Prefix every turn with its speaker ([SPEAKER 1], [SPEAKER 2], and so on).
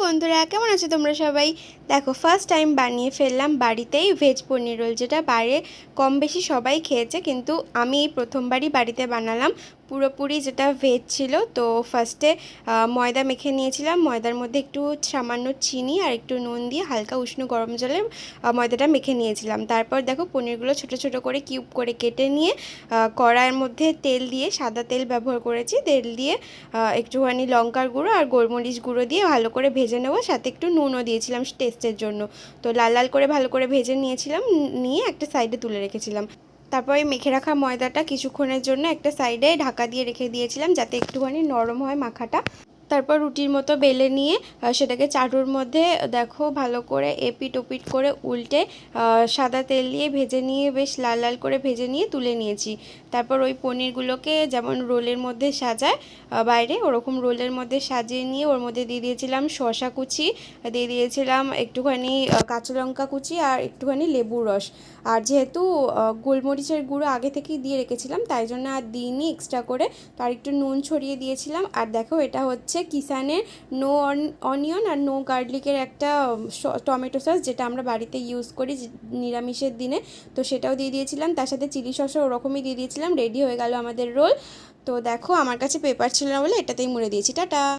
[SPEAKER 1] বন্ধুরা কেমন আছো তোমরা সবাই? দেখো ফার্স্ট টাইম বানিয়ে ফেললাম বাড়িতেই ভেজ পনির রোল, যেটা বাইরে কম বেশি সবাই খেয়েছে, কিন্তু আমি এই প্রথমবারই বাড়িতে বানালাম। পুরোপুরি যেটা ভেজ ছিল। তো ফার্স্টে ময়দা মেখে নিয়েছিলাম, ময়দার মধ্যে একটু সামান্য চিনি আর একটু নুন দিয়ে হালকা উষ্ণ গরম জলে ময়দাটা মেখে নিয়েছিলাম। তারপর দেখো পনিরগুলো ছোট ছোট করে কিউব করে কেটে নিয়ে কড়াইয়ের মধ্যে তেল দিয়ে, সাদা তেল ব্যবহার করেছি, তেল দিয়ে একটুখানি লঙ্কার গুঁড়ো আর গোলমরিচ গুঁড়ো দিয়ে ভালো করে ভেজে নেবো, সাথে একটু নুনও দিয়েছিলাম টেস্টের জন্য। তো লাল লাল করে ভালো করে ভেজে নিয়েছিলাম, নিয়ে একটা সাইডে তুলে রেখেছিলাম। তারপর এই মেখে রাখা ময়দাটা কিছুক্ষণের জন্য একটা সাইডে ঢাকা দিয়ে রেখে দিয়েছিলাম, যাতে একটুখানি নরম হয় মাখাটা। তারপর রুটির মতো বেলে নিয়ে সেটাকে চাটুর মধ্যে দেখো ভালো করে এপিট ওপিট করে উল্টে সাদা তেল দিয়ে ভেজে নিয়ে, বেশ লাল লাল করে ভেজে নিয়ে তুলে নিয়েছি। তারপর ওই পনিরগুলোকে যেমন রোলের মধ্যে সাজায় বাইরে, ওরকম রোলের মধ্যে সাজিয়ে নিয়ে ওর মধ্যে দিয়ে দিয়েছিলাম শসা কুচি, দিয়ে দিয়েছিলাম একটুখানি কাঁচা লঙ্কা কুচি আর একটুখানি লেবুর রস। আর যেহেতু গোলমরিচের গুঁড়ো আগে থেকেই দিয়ে রেখেছিলাম, তাই জন্য আর দিইনি এক্সট্রা করে। তো আর একটু নুন ছড়িয়ে দিয়েছিলাম। আর দেখো এটা হচ্ছে কিষানের নো অনিয়ন আর নো গার্লিকের একটা টমেটো সস, যেটা আমরা বাড়িতে ইউজ করি নিরামিষের দিনে। তো সেটাও দিয়ে দিয়েছিলাম, তার সাথে চিলি সসও ওরকমই দিয়ে দিয়েছিলাম। রেডি হয়ে গেল আমাদের রোল। তো দেখো আমার কাছে পেপার ছিল না বলে এটাতেই মুড়ে দিয়েছি। টাটা।